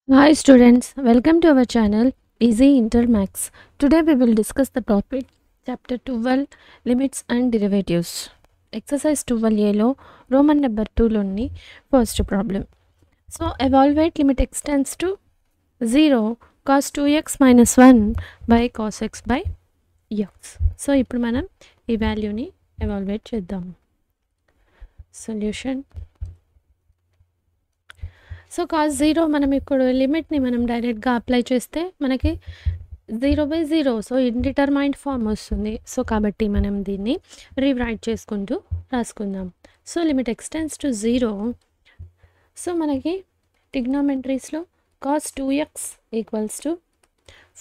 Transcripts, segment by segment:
Hi students, welcome to our channel Easy Inter Max. Today we will discuss the topic chapter 12 Limits and Derivatives. Exercise 12A lo Roman number 2 loni first problem. So evaluate limit x tends to 0 cos 2x minus 1 by cos x by x. So ఇప్పుడు మనం ఈ వాల్యూని evaluate చేద్దాం. Solution. So cos 0 మనం ఇప్పుడు లిమిట్ని మనం డైరెక్ట్గా apply చేస్తే మనకి 0/0 సో ఇండిటర్మైన్డ్ ఫామ్ వస్తుంది. సో కాబట్టి మనం దీన్ని రీరైట్ చేసుకుంటూ రాసుకుందాం. So limit extends to 0. So మనకి ట్రిగ్నోమెట్రీస్లో cos 2x equals to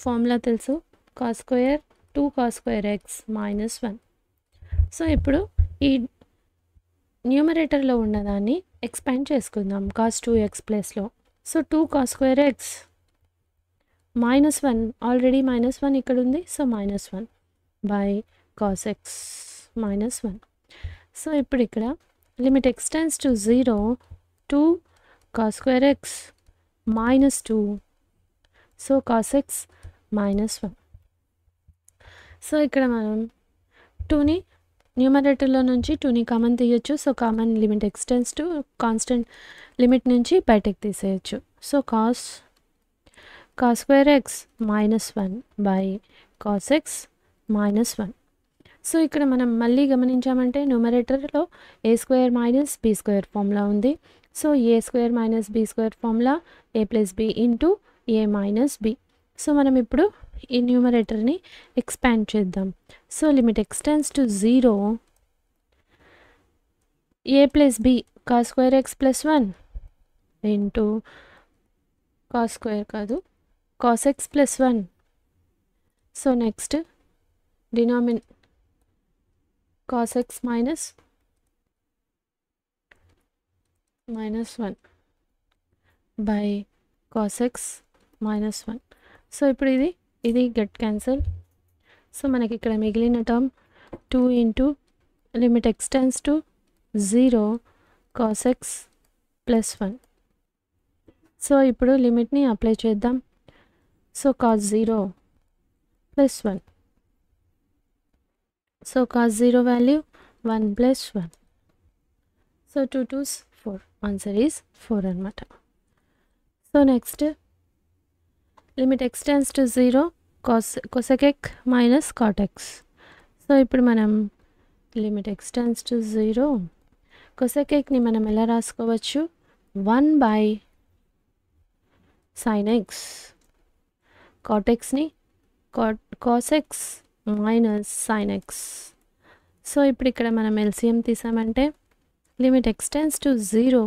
formula తెలుసు, cos square 2 cos square x minus 1. So ఇప్పుడు ఈ న్యూమరేటర్లో ఉన్నదాన్ని ఎక్స్పాండ్ చేసుకుందాం కాస్ 2x ప్లేస్లో. So 2 cos square x minus 1, already minus 1 ఇక్కడ ఉంది, so minus 1 by cos x minus 1. So ఇప్పుడు ఇక్కడ limit x tends to 0 2 cos square x minus 2 so cos x minus 1. So ఇక్కడ మనం 2ని న్యూమరేటర్లో నుంచి 2ని కామన్ తీయొచ్చు. So common limit extends to constant limit నుంచి బయటకు తీసేయచ్చు. So cos square x minus 1 by cos x minus 1. So ఇక్కడ మనం మళ్ళీ గమనించామంటే న్యూమరేటర్లో A square minus B square formula ఉంది. So A square minus B square formula A plus B into A minus B. So మనం ఇప్పుడు ఈ న్యూమరేటర్ని ఎక్స్పాండ్ చేద్దాం. So limit extends to 0 A plus B cos square x plus 1 into cos square కాదు cos x plus 1. So next cos x minus 1 by cos x minus 1. So ఇప్పుడు ఇది get cancel. So మనకి ఇక్కడ మిగిలిన term 2 into limit extends to 0 cos x plus 1. So ఇప్పుడు లిమిట్ని apply చేద్దాం. So cos 0 plus 1. So cos 0 value 1 plus 1. So 2 2s 4, answer is 4 అనమాట. So next limit extends to 0 cosec x minus cot x. So ఇప్పుడు మనం limit x tends to 0 cosec xని మనం ఎలా రాసుకోవచ్చు, 1 బై sin x, cot xని cos x minus sin x. So ఇప్పుడు ఇక్కడ మనం ఎల్సిఎం తీసామంటే limit extends to 0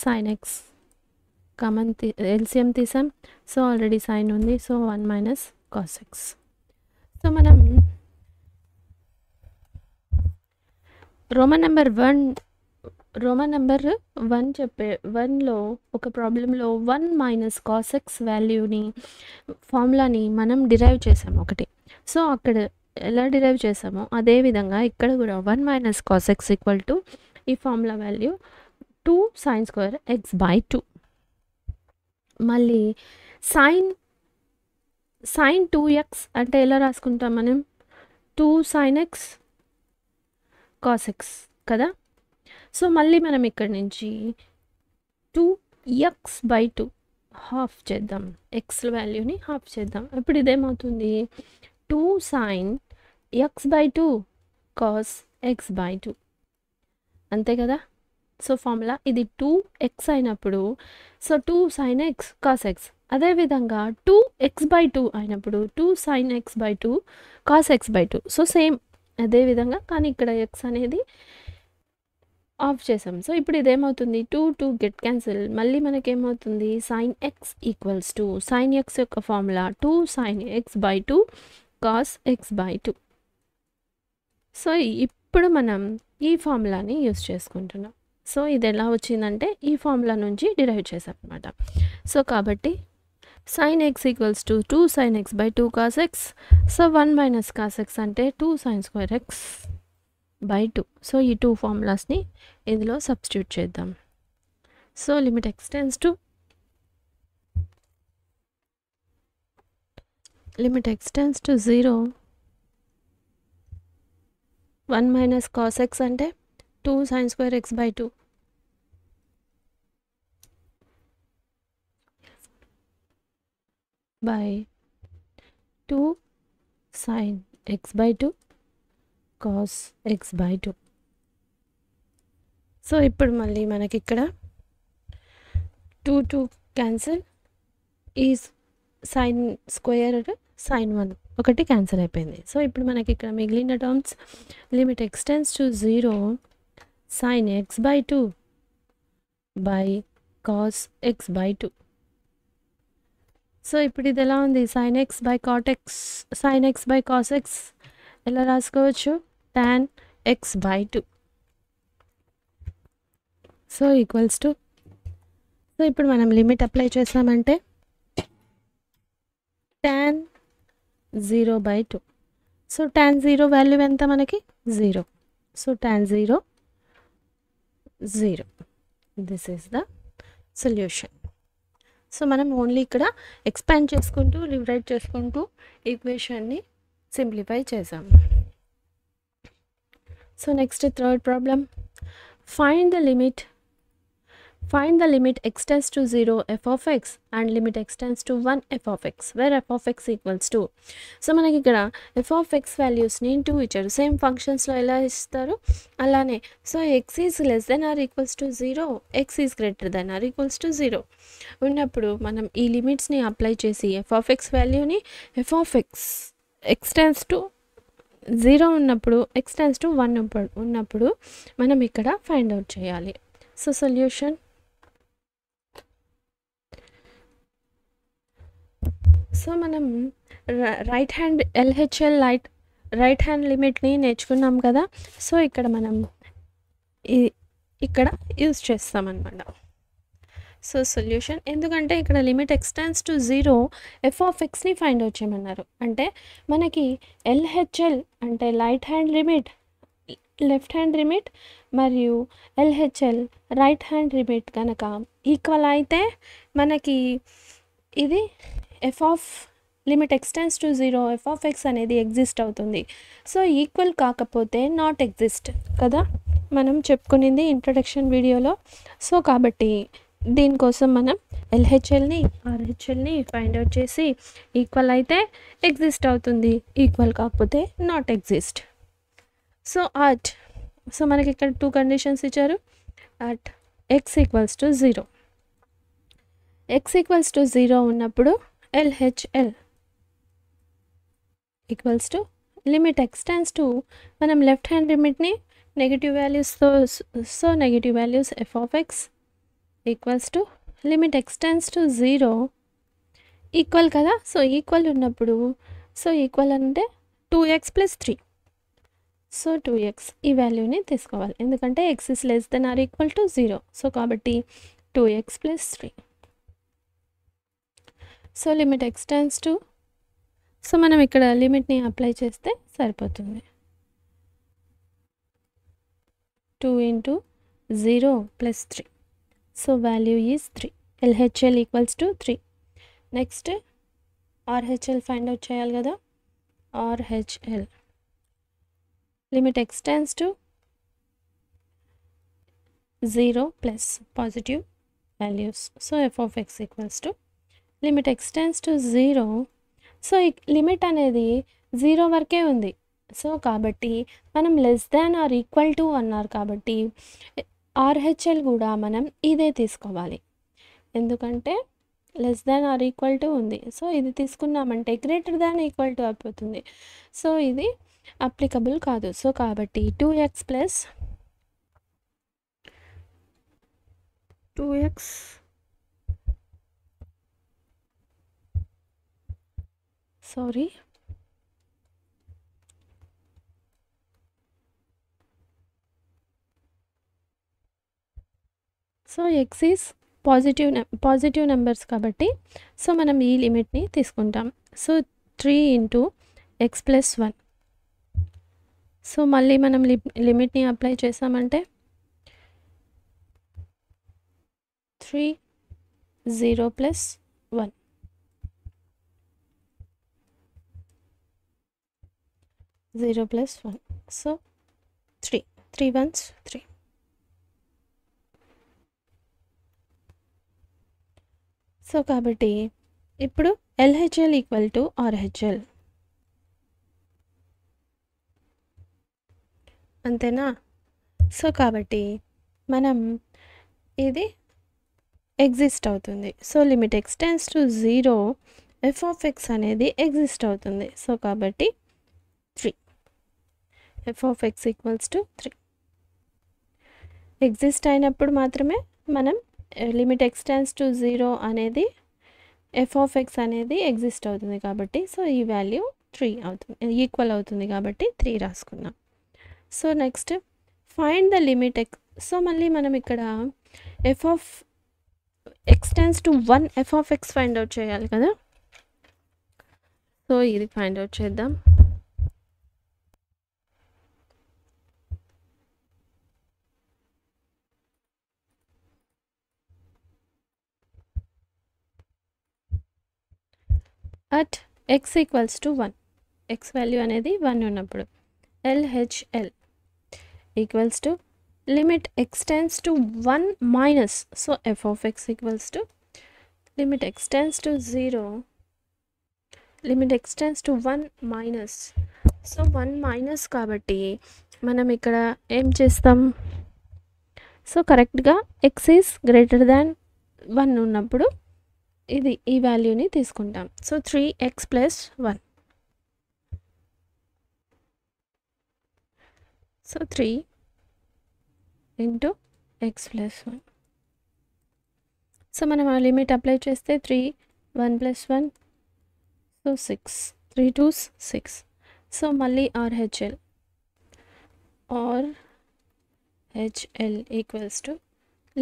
sin x common LCM తీసాం. సో ఆల్రెడీ సైన్ ఉంది, so 1 minus cos x. So మనం రోమన్ నెంబర్ 1 చెప్పే 1లో ఒక ప్రాబ్లంలో 1 మైనస్ కాస్ ఎక్స్ వాల్యూని ఫార్ములాని మనం డిరైవ్ చేసాము ఒకటి. సో అక్కడ ఎలా డిరైవ్ చేసామో అదేవిధంగా ఇక్కడ కూడా 1 minus cos x equal to ఈ formula value 2 sine square x by 2. మళ్ళీ సైన్ 2x అంటే ఎలా రాసుకుంటాం మనం, 2 సైన్ ఎక్స్ కాస్ ఎక్స్ కదా. సో మళ్ళీ మనం ఇక్కడ నుంచి 2x బై 2 హాఫ్ చేద్దాం, ఎక్స్ వాల్యూని హాఫ్ చేద్దాం. ఇప్పుడు ఇదేమవుతుంది, 2 sine x by 2 cos x by 2 అంతే కదా. సో ఫార్ములా ఇది 2x అయినప్పుడు so 2 sin x cos x, అదేవిధంగా 2x బై 2 అయినప్పుడు 2 sin x by 2 cos x by 2. So same అదేవిధంగా, కానీ ఇక్కడ x అనేది ఆఫ్ చేసాం. సో ఇప్పుడు ఇదేమవుతుంది, 2 గెట్ క్యాన్సిల్. మళ్ళీ మనకేమవుతుంది, sin x equals to sin x యొక్క formula 2 sin x by 2 cos x by 2. So ఇప్పుడు మనం ఈ ఫార్ములాని యూస్ చేసుకుంటున్నాం. సో ఇది ఎలా వచ్చిందంటే ఈ ఫార్ములా నుంచి డిరైవ్ చేసాం అనమాట. సో కాబట్టి sin x equals to 2 sin x by 2 cos x. So 1 minus cos x అంటే 2 sin square x by 2. So ఈ 2 ఫార్ములాస్ని ఇందులో సబ్స్టిట్యూట్ చేద్దాం. So limit x tends to 0 1 minus cos x అంటే 2 sin square x by 2 by 2 sin x by 2 cos x by 2. So ఇప్పుడు మళ్ళీ మనకి ఇక్కడ 2 cancel, ఈ సైన్ స్క్వేర్ సైన్ 1 ఒకటి క్యాన్సిల్ అయిపోయింది. సో ఇప్పుడు మనకి ఇక్కడ మిగిలిన terms limit x tends to 0 sin x by 2 by cos x by 2. So ఇప్పుడు ఇది ఎలా ఉంది? sin x by cot x, sin x by cos x ఎలా రాసుకోవచ్చు? tan x by 2. So equals to, so ఇప్పుడు మనం లిమిట్ అప్లై చేసామంటే tan 0 by 2. So tan 0 value ఎంత మనకి? 0. So tan 0 0. This is the solution. So మనం only ఇక్కడ expand చేసుకుంటూ రివరైట్ చేసుకుంటూ ఈక్వేషన్ని సింప్లిఫై చేసాము. So next third problem, find the limit x tends to 0 f of x and limit x tends to 1 f of x where f of x equals to. So మనకి ఇక్కడ f of x వాల్యూస్ని 2 ఇచ్చారు. Same ఫంక్షన్స్లో ఎలా ఇస్తారు అలానే. So x is less than or equals to 0, x is greater than or equals to 0 ఉన్నప్పుడు మనం ఈ లిమిట్స్ని అప్లై చేసి f of x వాల్యూని f of x tends to 0 ఉన్నప్పుడు x tends to 1 ఉన్నప్పుడు మనం ఇక్కడ ఫైండ్ అవుట్ చేయాలి. సో సొల్యూషన్, సో మనం right hand LHL right hand లిమిట్ని నేర్చుకున్నాం కదా. సో ఇక్కడ మనం ఇక్కడ యూజ్ చేస్తామన్నమాట. సో సొల్యూషన్, ఎందుకంటే ఇక్కడ limit x tends to 0 f of xని ఫైండ్ అవుట్ చేయమన్నారు. అంటే మనకి LHL అంటే లెఫ్ట్ హ్యాండ్ లిమిట్ మరియు LHL రైట్ హ్యాండ్ లిమిట్ కనుక ఈక్వల్ అయితే మనకి ఇది f of limit x tends to 0 f of x అనేది ఎగ్జిస్ట్ అవుతుంది. సో ఈక్వల్ కాకపోతే నాట్ ఎగ్జిస్ట్ కదా మనం చెప్పుకునింది ఇంట్రడక్షన్ వీడియోలో. సో కాబట్టి దీనికోసం మనం LHLని RHLని ఫైండ్ అవుట్ చేసి ఈక్వల్ అయితే ఎగ్జిస్ట్ అవుతుంది, ఈక్వల్ కాకపోతే నాట్ ఎగ్జిస్ట్. సో సో మనకి ఇక్కడ 2 కండిషన్స్ ఇచ్చారు. At x equals to 0, x equals to 0 ఉన్నప్పుడు LHL equals to limit x tends to, మనం లెఫ్ట్ హ్యాండ్ లిమిట్ని నెగిటివ్ వాల్యూస్తో, so negative values f of x equals to limit x tends to 0 equal కదా. So equal ఉన్నప్పుడు, so equal అంటే 2x + 3. So 2x ఈ వాల్యూని తీసుకోవాలి, ఎందుకంటే x is less than or equal to 0. So కాబట్టి 2x + 3. So limit x tends to, so మనం ఇక్కడ లిమిట్ని అప్లై చేస్తే సరిపోతుంది. 2 × 0 + 3. So value is 3. LHL equals to 3. Next RHL find out చేయాలి కదా. RHL limit x tends to 0 plus positive values. So f of x equals to limit x tends to 0. So ఈ limit అనేది 0 వరకే ఉంది. So కాబట్టి మనం less than or equal to అన్నారు కాబట్టి RHL కూడా మనం ఇదే తీసుకోవాలి, ఎందుకంటే less than or equal to ఉంది. సో ఇది తీసుకున్నామంటే గ్రేటర్ దాన్ ఈక్వల్ టు అయిపోతుంది. సో ఇది అప్లికబుల్ కాదు. సో కాబట్టి 2x + 2x sorry so x is positive numbers కాబట్టి సో మనం ఈ లిమిట్ని తీసుకుంటాం. So 3 × x + 1. సో మళ్ళీ మనం లిమిట్ని అప్లై చేసామంటే 3 0 plus 1 0 plus 1 so 3 1s 3. So కాబట్టి ఇప్పుడు LHL ఈక్వల్ టు RHL అంతేనా. సో కాబట్టి మనం ఇది ఎగ్జిస్ట్ అవుతుంది. So limit x tends to 0 f of x అనేది ఎగ్జిస్ట్ అవుతుంది. సో కాబట్టి 3 f of x equals to 3 exist అయినప్పుడు మాత్రమే మనం లిమిట్ x టెన్స్ టు 0 అనేది f ఆఫ్ x అనేది ఎగ్జిస్ట్ అవుతుంది కాబట్టి సో ఈ వాల్యూ 3 అవుతుంది, ఈక్వల్ అవుతుంది కాబట్టి 3 రాసుకున్నాం. So next find the limit x. So మళ్ళీ మనం ఇక్కడ f of x tends to 1 f of x find out చేయాలి కదా. సో ఇది ఫైండ్ అవుట్ చేద్దాం. At x equals to 1, x value అనేది 1 ఉన్నప్పుడు LHL equals to limit x tends to 1 minus so f of x equals to limit x tends to 0 limit x tends to 1 minus so 1 minus కాబట్టి మనం ఇక్కడ ఏం చేస్తాం. So కరెక్ట్గా x is greater than 1 ఉన్నప్పుడు ఇది ఈ వాల్యూని తీసుకుంటాం. So 3x plus 1 so 3 into x plus 1. So మనం ఆ లిమిట్ అప్లై చేస్తే 3 1 ప్లస్ 1 సో 6 3 2s 6. సో మళ్ళీ RHL equals to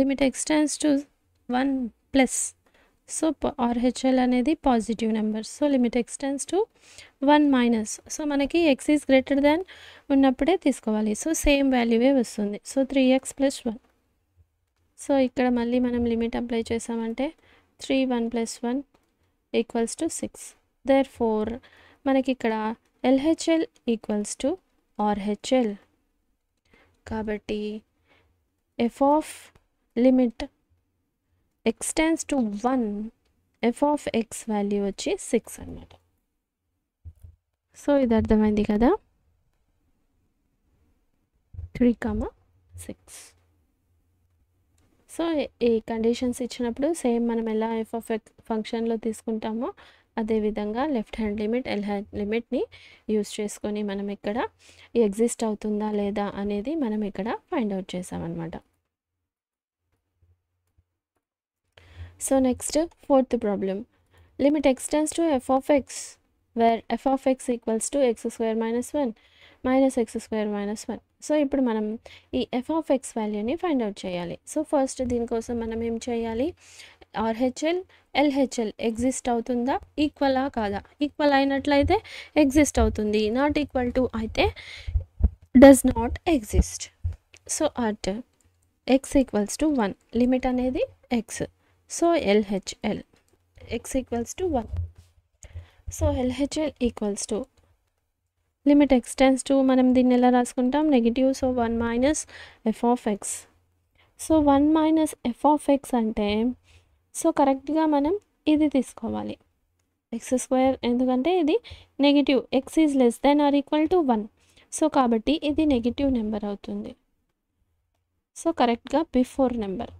limit x tends to 1 plus so RHL అనేది positive number. So limit x tends to 1 minus so మనకి x is greater దాన్ ఉన్నప్పుడే తీసుకోవాలి. So same వాల్యూవే వస్తుంది. So 3x plus 1. So ఇక్కడ మళ్ళీ మనం limit apply చేసామంటే 3 1 plus 1 equals to 6. Therefore మనకి ఇక్కడ LHL ఈక్వల్స్ టు RHL కాబట్టి f of limit x tends to 1 f of x value వచ్చి 6 అన్నమాట. సో ఇది అర్థమైంది కదా. 3,6. సో ఈ కండిషన్స్ ఇచ్చినప్పుడు సేమ్ మనం ఎలా f ఆఫ్ x ఫంక్షన్లో తీసుకుంటామో అదేవిధంగా లెఫ్ట్ హ్యాండ్ లిమిట్ లిమిట్ని యూస్ చేసుకొని మనం ఇక్కడ ఎగ్జిస్ట్ అవుతుందా లేదా అనేది మనం ఇక్కడ ఫైండ్ అవుట్ చేసామన్నమాట. So next fourth problem limit x tends to f of x where f of x equals to x square minus 1 minus x square minus 1. So ఇప్పుడు మనం ఈ f ఆఫ్ x వాల్యూని ఫైండ్ అవుట్ చేయాలి. So first దీనికోసం మనం ఏం చేయాలి, RHL LHL exist అవుతుందా, ఈక్వలా కాదా. ఈక్వల్ అయినట్లయితే ఎగ్జిస్ట్ అవుతుంది, నాట్ ఈక్వల్ టు అయితే does not exist. So at x equals to 1 limit అనేది x. So LHL x equals to 1. So LHL equals to limit x tends to మనం దీన్ని ఎలా రాసుకుంటాం negative. So 1 minus f of x. So 1 minus f of x అంటే so కరెక్ట్గా మనం ఇది తీసుకోవాలి x స్క్వేర్, ఎందుకంటే ఇది negative x is less than or equal to 1. So కాబట్టి ఇది నెగిటివ్ నెంబర్ అవుతుంది. సో కరెక్ట్గా బిఫోర్ నెంబర్.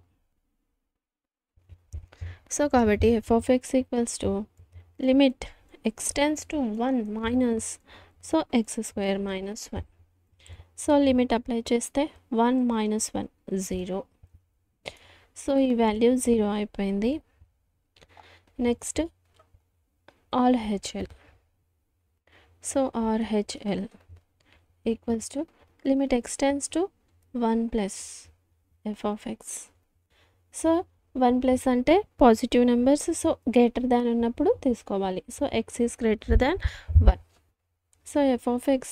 సో కాబట్టి f of x equals to limit x tends to 1 minus so x square minus 1. So limit apply చేస్తే 1 minus 1 0. So ఈ value 0 అయిపోయింది. Next RHL. So RHL equals to limit x tends to 1 plus f of x. So 1 plus అంటే positive numbers, so greater than ఉన్నప్పుడు తీసుకోవాలి. So x is greater than 1. So f of x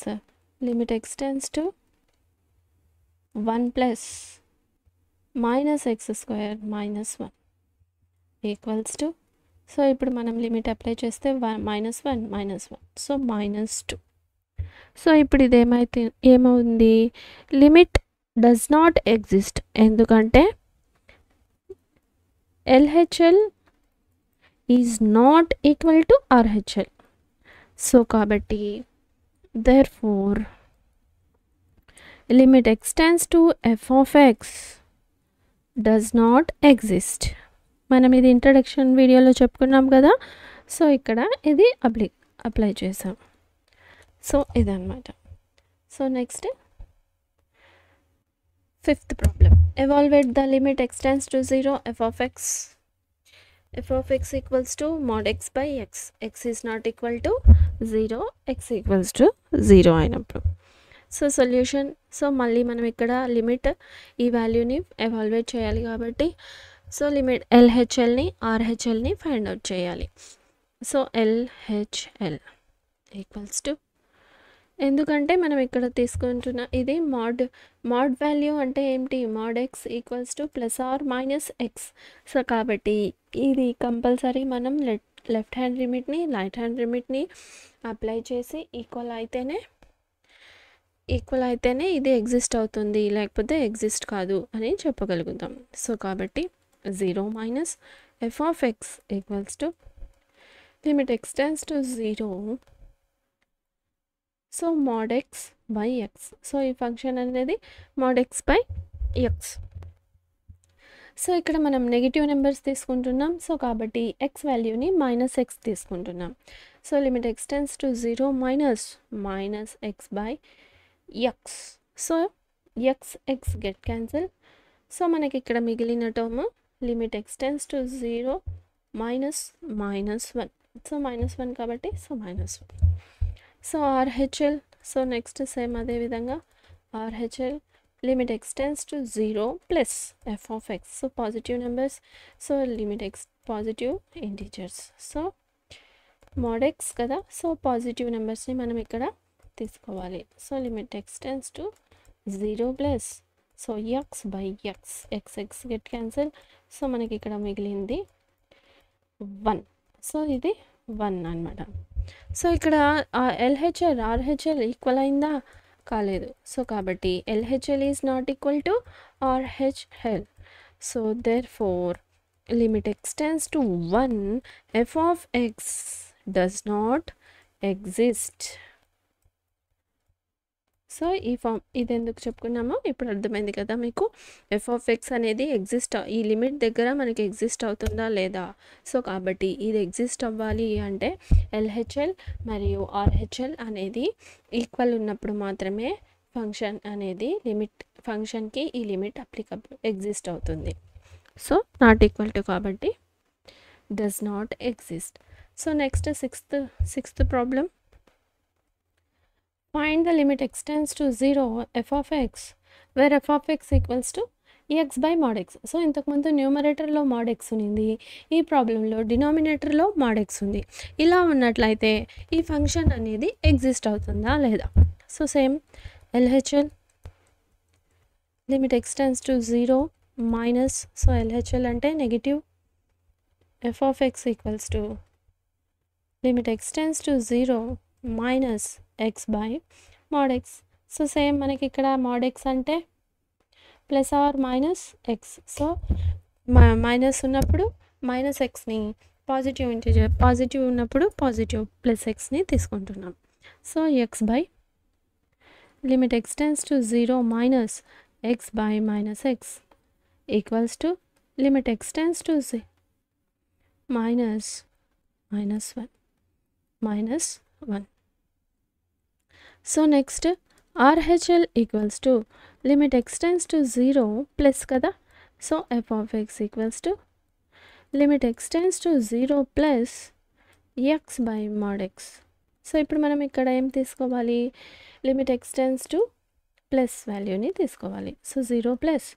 limit extends to 1 plus minus x square minus 1 equals to, so ఇప్పుడు మనం limit apply చేస్తే -1 so -2. So ఇప్పుడు ఇది ఏమవుంది, limit does not exist, ఎందుకంటే LHL is not equal to RHL. So కాబట్టి therefore limit extends to f of x does not exist. మనం ఇది ఇంట్రడక్షన్ వీడియోలో చెప్పుకున్నాం కదా, సో ఇక్కడ ఇది అప్లై చేసాం. సో ఇదన్నమాట. So next 5th problem, evaluate the limit extends to 0 f of x equals to mod x by x. x is not equal to 0, x equals to 0 అయినప్పుడు. సో సొల్యూషన్, సో మళ్ళీ మనం ఇక్కడ limit ఈ వాల్యూని evaluate చేయాలి కాబట్టి, so limit LHLని RHLని find out చేయాలి. So LHL equals to, ఎందుకంటే మనం ఇక్కడ తీసుకుంటున్న ఇది మాడ్ వాల్యూ అంటే ఏంటి, mod x equals to plus or minus x. So కాబట్టి ఇది కంపల్సరీ మనం లెఫ్ట్ హ్యాండ్ లిమిట్ని రైట్ హ్యాండ్ లిమిట్ని అప్లై చేసి ఈక్వల్ అయితేనే ఇది ఎగ్జిస్ట్ అవుతుంది, లేకపోతే ఎగ్జిస్ట్ కాదు అని చెప్పగలుగుతాం. సో కాబట్టి 0 minus f of x equals to limit extends to 0, so mod x by x. So ఈ ఫంక్షన్ అనేది mod x by x. So ఇక్కడ మనం నెగిటివ్ నెంబర్స్ తీసుకుంటున్నాం, సో కాబట్టి x వాల్యూని -x తీసుకుంటున్నాం. So limit extends to 0 minus x by x. So x get cancel. So మనకి ఇక్కడ మిగిలిన term limit extends to 0 minus -1. So -1 కాబట్టి so -1. So RHL, so next same అదే విధంగా RHL limit extends to 0 plus f of x. So positive numbers, so limit positive integers. So mod x కదా, so positive నెంబర్స్ని మనం ఇక్కడ తీసుకోవాలి. So limit extends to 0 plus, so x by x get cancel. So మనకి ఇక్కడ మిగిలింది 1. So ఇది 1 అన్నమాట. సో ఇక్కడ LHL RHL ఈక్వల్ అయిందా, కాలేదు. సో కాబట్టి LHL is not equal to RHL. So therefore limit extends to 1 f of x does not exist. So ఈ ఇది ఎందుకు చెప్పుకున్నామో ఇప్పుడు అర్థమైంది కదా మీకు. f of x అనేది ఈ లిమిట్ దగ్గర మనకి ఎగ్జిస్ట్ అవుతుందా లేదా. సో కాబట్టి ఇది ఎగ్జిస్ట్ అవ్వాలి అంటే LHL మరియు RHL అనేది ఈక్వల్ ఉన్నప్పుడు మాత్రమే ఫంక్షన్ అనేది ఫంక్షన్కి ఈ లిమిట్ అప్లికబుల్ ఎగ్జిస్ట్ అవుతుంది. సో నాట్ ఈక్వల్ టు కాబట్టి does not exist. So next sixth problem, find the limit extends to 0 f of x where f of x equals to x by mod x. So ఇంతకుముందు న్యూమరేటర్లో mod x ఉంది, ఈ ప్రాబ్లంలో డినామినేటర్లో mod x ఉంది. ఇలా ఉన్నట్లయితే ఈ ఫంక్షన్ అనేది ఎగ్జిస్ట్ అవుతుందా లేదా. So same LHL limit extends to 0 minus, so LHL అంటే negative f of x equals to limit extends to 0 minus x by mod x. So same మనకి ఇక్కడ mod x అంటే plus or minus x. So minus ఉన్నప్పుడు minus ఎక్స్ని positive integer, positive ఉన్నప్పుడు positive plus ఎక్స్ని తీసుకుంటున్నాం. So x by limit extends to 0 minus x by minus x equals to limit x tends to minus 1. So next RHL equals to limit extends to 0 plus కదా. So f of x equals to limit extends to 0 plus x by mod x. So ఇప్పుడు మనం ఇక్కడ ఏం తీసుకోవాలి, limit x tends to plus వాల్యూని తీసుకోవాలి. So 0 plus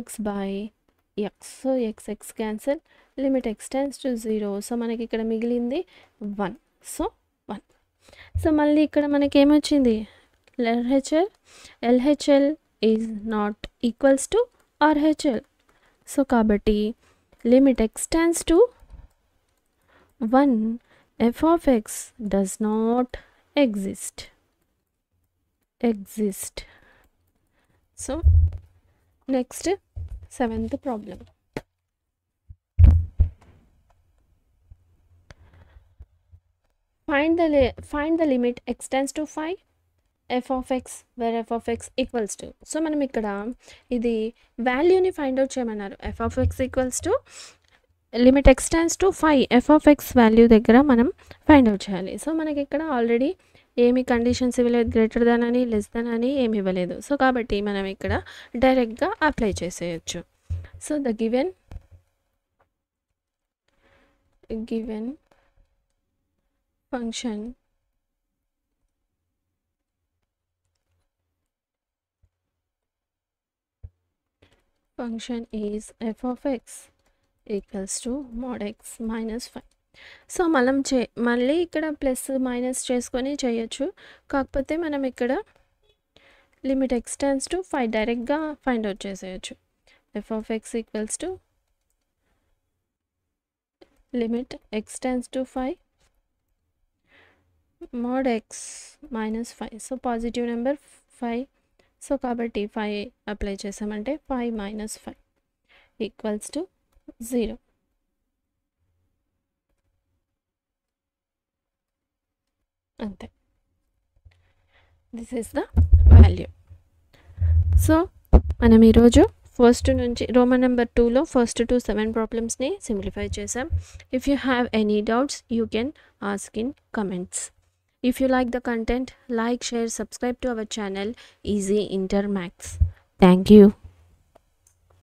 x by x. So x cancel, limit extends to 0. So మనకి ఇక్కడ మిగిలింది 1. సో 1. సో మళ్ళీ ఇక్కడ మనకి ఏమొచ్చింది, LHL is not equals to RHL. So కాబట్టి limit x tends to 1, f of x does not exist. So next 7th problem. Find the limit x tends to 5 f of x where f of x equals to. So మనం ఇక్కడ ఇది వాల్యూని find out చేయమన్నారు. f of x equals to limit x tends to 5 f of x value దగ్గర మనం find out చేయాలి. So మనకి ఇక్కడ ఆల్రెడీ ఏమి కండిషన్స్ ఇవ్వలేదు, గ్రేటర్ దాన్ అని లెస్ దాన్ అని ఏమి ఇవ్వలేదు. సో కాబట్టి మనం ఇక్కడ డైరెక్ట్గా అప్లై చేసేయచ్చు. So the given function is f of x equals to mod x minus 5. So మనం మళ్ళీ ఇక్కడ ప్లస్ మైనస్ చేసుకొని చేయొచ్చు. కాకపోతే మనం ఇక్కడ లిమిట్ x tends to 5 డైరెక్ట్గా ఫైండ్ అవుట్ చేసేయచ్చు. f of x equals to limit x tends to 5 mod x minus 5. So positive number 5. So కాబట్టి 5 అప్లై చేసామంటే 5 minus 5 ఈక్వల్స్ టు 0. అంతే, this is the value. So మనం ఈరోజు first నుంచి Roman number 2లో first to 7 ప్రాబ్లమ్స్ని simplify చేసాం. If you have any doubts you can ask in comments. If you like the content, like, share, subscribe to our channel Easy Inter Maths. Thank you.